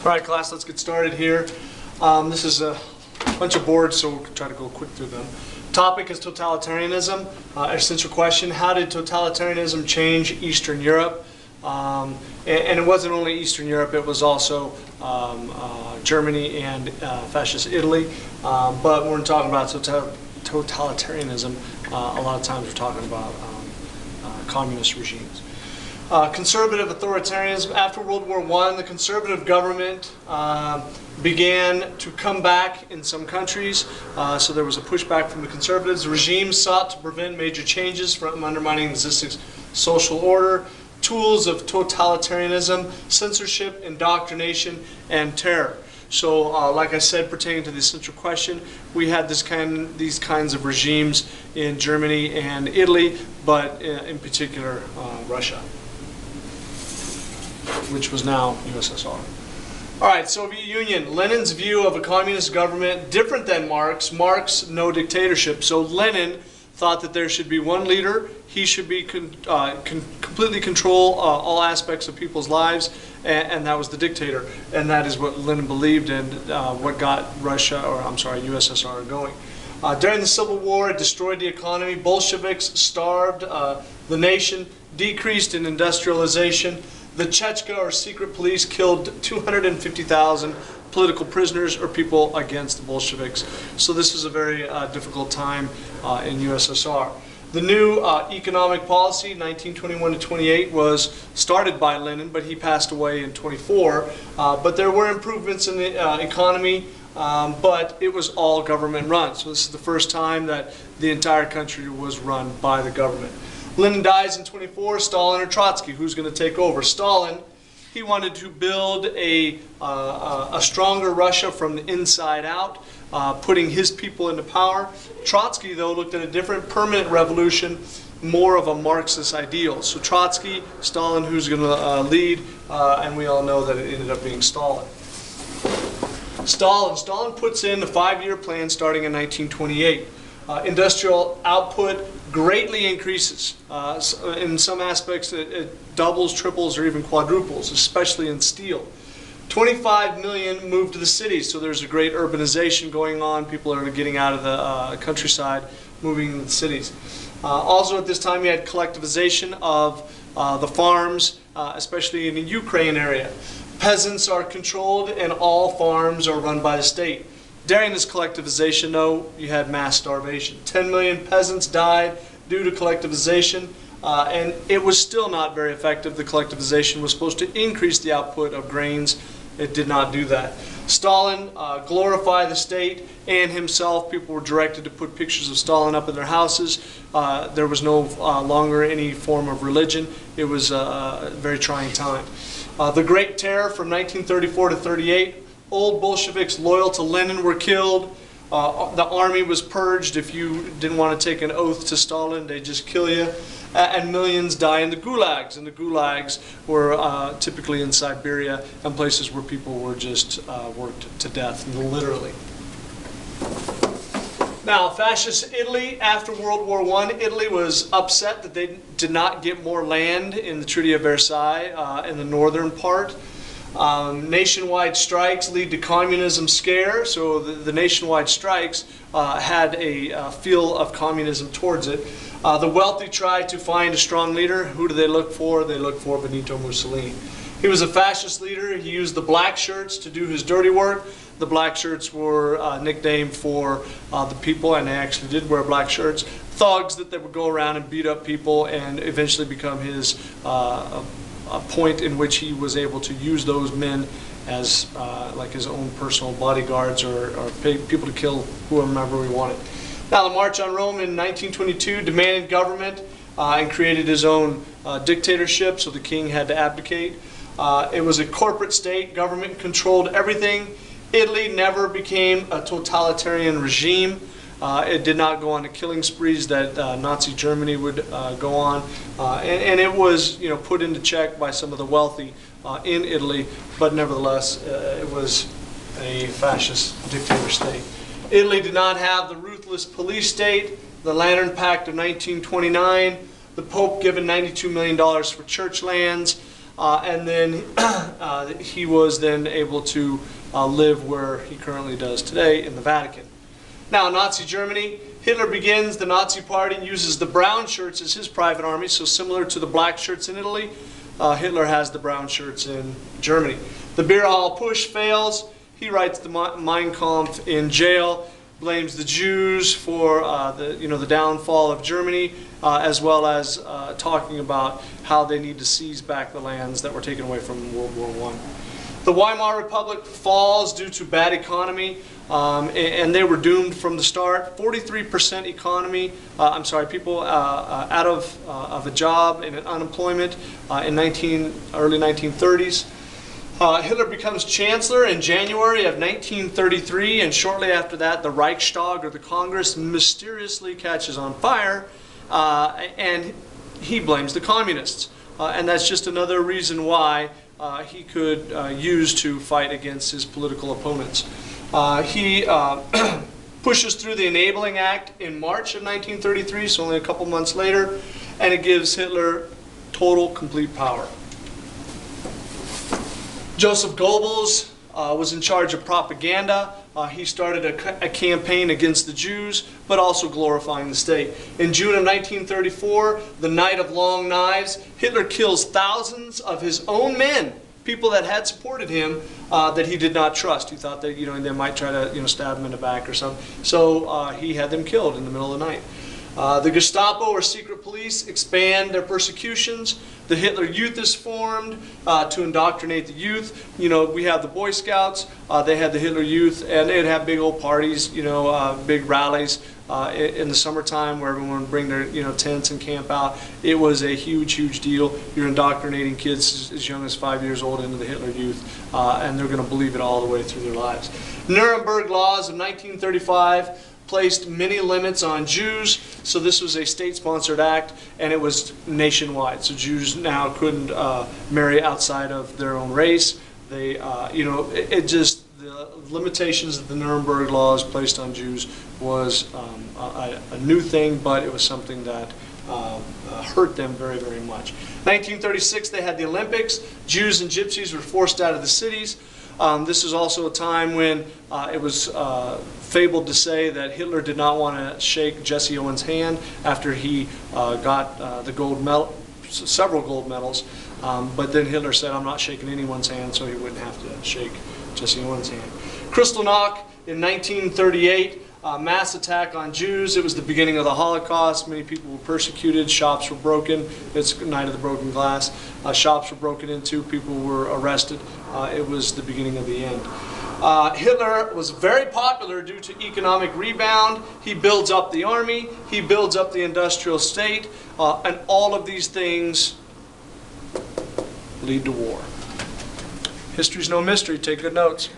All right, class, let's get started here. This is a bunch of boards, so we'll try to go quick through them. Topic is totalitarianism. Essential question, how did totalitarianism change Eastern Europe? And it wasn't only Eastern Europe, it was also Germany and fascist Italy. But when we're talking about totalitarianism, a lot of times we're talking about communist regimes. Conservative authoritarianism. After World War I, the conservative government began to come back in some countries, so there was a pushback from the conservatives. The regime sought to prevent major changes from undermining existing social order. Tools of totalitarianism: censorship, indoctrination, and terror. So, like I said, pertaining to the essential question, we had these kinds of regimes in Germany and Italy, but in particular Russia, which was now USSR. All right, Soviet Union. Lenin's view of a communist government, different than Marx. Marx, no dictatorship. So Lenin thought that there should be one leader. He should be completely control all aspects of people's lives, and that was the dictator. And that is what Lenin believed, and what got USSR going. During the Civil War, it destroyed the economy. Bolsheviks starved the nation, decreased in industrialization. The Chechnya, or secret police, killed 250,000 political prisoners or people against the Bolsheviks. So this was a very difficult time in USSR. The new economic policy, 1921 to 28, was started by Lenin, but he passed away in 24. But there were improvements in the economy, but it was all government run. So this is the first time that the entire country was run by the government. Lenin dies in 24. Stalin or Trotsky, who's going to take over? Stalin, he wanted to build a stronger Russia from the inside out, putting his people into power. Trotsky, though, looked at a different permanent revolution, more of a Marxist ideal. So Trotsky, Stalin, who's going to lead, and we all know that it ended up being Stalin. Stalin puts in a 5-year plan starting in 1928. Industrial output greatly increases. In some aspects, it doubles, triples, or even quadruples, especially in steel. 25 million moved to the cities, so there's a great urbanization going on. People are getting out of the countryside, moving to the cities. Also at this time, you had collectivization of the farms, especially in the Ukraine area. Peasants are controlled and all farms are run by the state. During this collectivization, though, you had mass starvation. 10 million peasants died due to collectivization, and it was still not very effective. The collectivization was supposed to increase the output of grains. It did not do that. Stalin glorified the state and himself. People were directed to put pictures of Stalin up in their houses. There was no longer any form of religion. It was a very trying time. The Great Terror from 1934 to 38. Old Bolsheviks loyal to Lenin were killed. The army was purged. If you didn't want to take an oath to Stalin, they'd just kill you. And millions die in the gulags. And the gulags were typically in Siberia and places where people were just worked to death, literally. Now, fascist Italy. After World War I, Italy was upset that they did not get more land in the Treaty of Versailles in the northern part. Nationwide strikes lead to communism scare, so the nationwide strikes had a feel of communism towards it. The wealthy tried to find a strong leader. Who do they look for? They look for Benito Mussolini. He was a fascist leader. He used the black shirts to do his dirty work. The black shirts were nicknamed for the people, and they actually did wear black shirts. Thugs that they would go around and beat up people and eventually become his a point in which he was able to use those men as like his own personal bodyguards or people to kill whomever he wanted. Now, the March on Rome in 1922 demanded government and created his own dictatorship, so the king had to abdicate. It was a corporate state. Government controlled everything. Italy never became a totalitarian regime. It did not go on to killing sprees that Nazi Germany would go on, and it was, put into check by some of the wealthy in Italy. But nevertheless, it was a fascist dictator state. Italy did not have the ruthless police state. The Lantern Pact of 1929. The Pope given $92 million for church lands. and then he was then able to live where he currently does today in the Vatican. Now, Nazi Germany, Hitler begins the Nazi Party and uses the brown shirts as his private army, so similar to the black shirts in Italy, Hitler has the brown shirts in Germany. The beer hall push fails. He writes the Mein Kampf in jail, blames the Jews for the downfall of Germany, as well as talking about how they need to seize back the lands that were taken away from World War I. The Weimar Republic falls due to bad economy, and they were doomed from the start. 43% people out of a job and unemployment in early 1930s. Hitler becomes chancellor in January of 1933, and shortly after that, the Reichstag, or the Congress, mysteriously catches on fire, and he blames the communists. And that's just another reason why he could use to fight against his political opponents. He pushes through the Enabling Act in March of 1933, so only a couple months later, and it gives Hitler total, complete power. Joseph Goebbels was in charge of propaganda. He started a campaign against the Jews, but also glorifying the state. In June of 1934, the Night of Long Knives, Hitler kills thousands of his own men, people that had supported him, that he did not trust. He thought that they might try to stab him in the back or something. So he had them killed in the middle of the night. The Gestapo, or secret police, expand their persecutions. The Hitler Youth is formed to indoctrinate the youth. We have the Boy Scouts. They had the Hitler Youth, and they'd have big old parties, big rallies in the summertime where everyone would bring their tents and camp out. It was a huge, huge deal. You're indoctrinating kids as young as 5 years old into the Hitler Youth, and they're going to believe it all the way through their lives. Nuremberg laws of 1935 placed many limits on Jews, so this was a state-sponsored act, and it was nationwide. So Jews now couldn't marry outside of their own race. They, the limitations that the Nuremberg laws placed on Jews was a new thing, but it was something that hurt them very, very much. 1936, they had the Olympics. Jews and gypsies were forced out of the cities. This is also a time when it was fabled to say that Hitler did not want to shake Jesse Owens' hand after he got the gold medal, several gold medals. But then Hitler said, "I'm not shaking anyone's hand," so he wouldn't have to shake Jesse Owens' hand. Kristallnacht in 1938. Mass attack on Jews. It was the beginning of the Holocaust. Many people were persecuted. Shops were broken. It's the night of the broken glass. Shops were broken into. People were arrested. It was the beginning of the end. Hitler was very popular due to economic rebound. He builds up the army. He builds up the industrial state. And all of these things lead to war. History's no mystery. Take good notes.